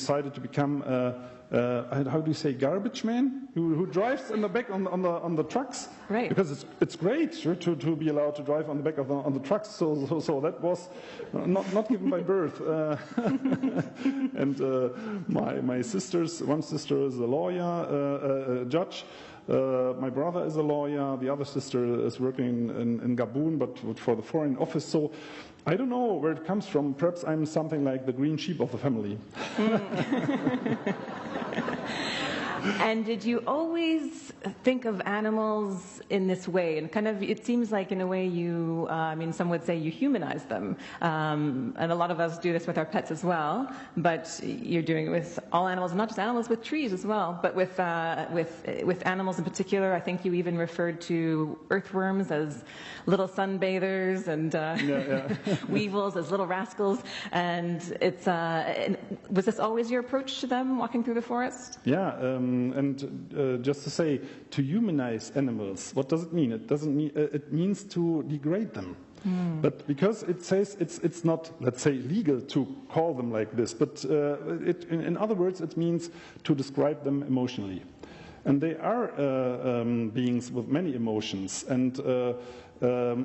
decided to become how do you say, garbage man, who drives in the back on the trucks, right? Because it's great, sure, to be allowed to drive on the back on the trucks. So that was not given by birth. And my sisters, one sister is a lawyer, a judge. My brother is a lawyer. The other sister is working in Gabon, but for the Foreign Office. So I don't know where it comes from. Perhaps I'm something like the green sheep of the family. And did you always think of animals in this way? And kind of, it seems like in a way you, some would say you humanize them. And a lot of us do this with our pets as well. But you're doing it with all animals, not just animals, with trees as well. But with animals in particular, I think you even referred to earthworms as little sunbathers and weevils as little rascals. And it's was this always your approach to them, walking through the forest? Yeah. And just to say, to humanize animals, what does it mean? It doesn't mean it means to degrade them. But because it says it's not, let's say, legal to call them like this, but in other words, it means to describe them emotionally. And they are beings with many emotions. And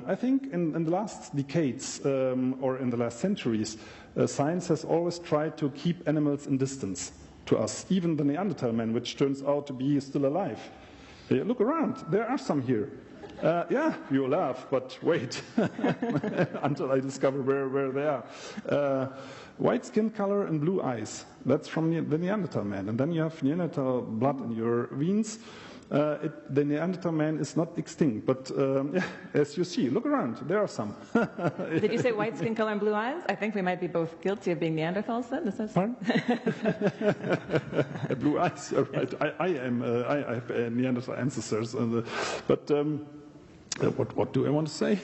I think in the last decades or in the last centuries, science has always tried to keep animals in distance to us, even the Neanderthal man, which turns out to be still alive. Look around, there are some here. Yeah, you laugh, but wait until I discover where they are. White skin color and blue eyes, that's from the Neanderthal man. And then you have Neanderthal blood in your veins. The Neanderthal man is not extinct, but as you see, look around, there are some. Did you say white skin color and blue eyes? I think we might be both guilty of being Neanderthals then. Pardon? Blue eyes, right. I have Neanderthal ancestors, but what do I want to say?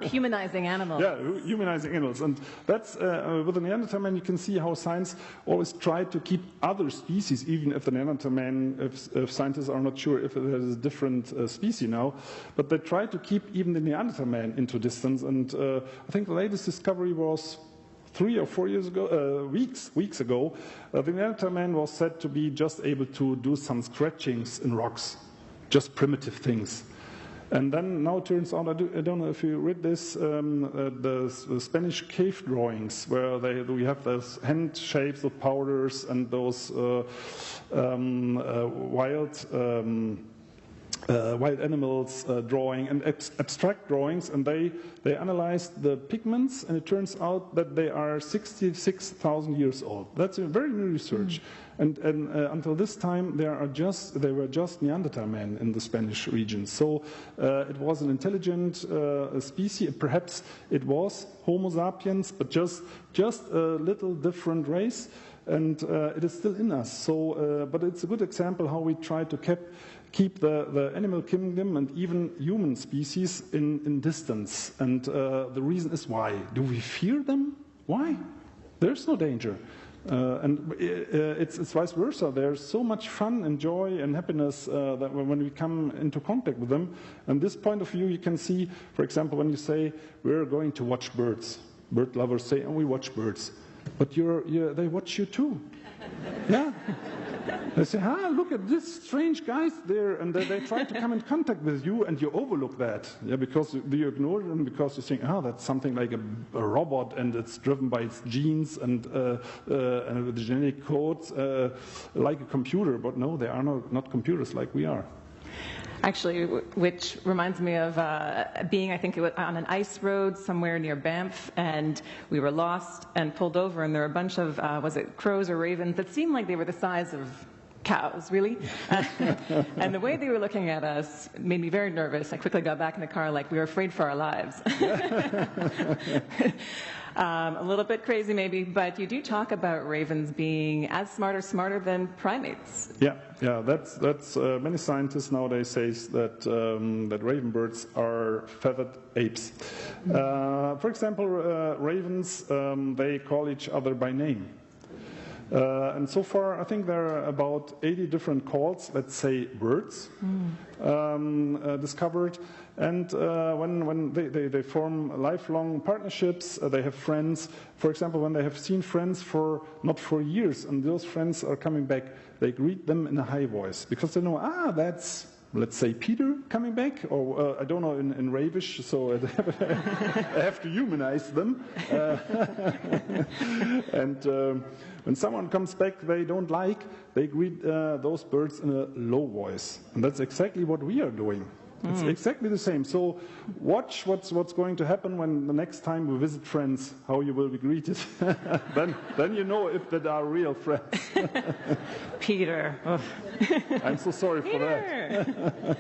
Humanizing animals. Yeah, humanizing animals. And that's, with the Neanderthal man, you can see how science always tried to keep other species, even if the Neanderthal man, if scientists are not sure if there is a different species now, but they try to keep even the Neanderthal man into distance. And I think the latest discovery was 3 or 4 years ago, weeks ago. The Neanderthal man was said to be just able to do some scratchings in rocks, just primitive things. And then now it turns out, I don't know if you read this, the Spanish cave drawings, where we have those hand shapes of powders and those wild animals drawing and abstract drawings, and they analyzed the pigments, and it turns out that they are 66,000 years old. That's a very new research. And until this time, they were just Neanderthal men in the Spanish region. So it was an intelligent species. Perhaps it was Homo sapiens, but just a little different race. And it is still in us. So, but it's a good example how we try to keep the animal kingdom and even human species in distance. And the reason is why. Do we fear them? Why? There's no danger. And it's vice versa. There's so much fun and joy and happiness that when we come into contact with them. And this point of view, you can see, for example, when you say, we're going to watch birds. Bird lovers say, oh, we watch birds. But they watch you too. Yeah. They say, look at this strange guys there, and they try to come in contact with you, and you overlook that, because you ignore them because you think, that's something like a robot, and it's driven by its genes and with the genetic codes, like a computer. But no, they are not computers like we are. Actually, which reminds me of being, I think it was on an ice road somewhere near Banff, and we were lost and pulled over, and there were a bunch of, was it crows or ravens that seemed like they were the size of cows, really. And the way they were looking at us made me very nervous. I quickly got back in the car like we were afraid for our lives. A little bit crazy maybe, but you do talk about ravens being as smart or smarter than primates. Yeah, that's many scientists nowadays say that raven birds are feathered apes. For example, ravens, they call each other by name. And so far, I think there are about 80 different calls, let's say words, discovered. And when they form lifelong partnerships, they have friends. For example, when they have seen friends not for years, and those friends are coming back, they greet them in a high voice because they know, that's, let's say, Peter coming back, or I don't know in Ravish, so I have to humanize them. And when someone comes back they don't like, they greet those birds in a low voice. And that's exactly what we are doing. It's exactly the same. So watch what's going to happen when the next time we visit friends, how you will be greeted. then you know if they are real friends. Peter. I'm so sorry for that.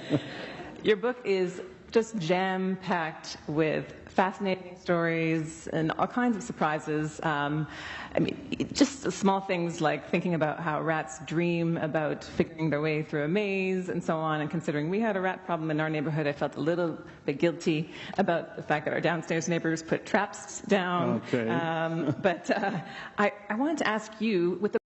Your book is just jam-packed with fascinating stories and all kinds of surprises. I mean, just small things like thinking about how rats dream about figuring their way through a maze and so on. And considering we had a rat problem in our neighborhood, I felt a little bit guilty about the fact that our downstairs neighbors put traps down. Okay. But I wanted to ask you, with the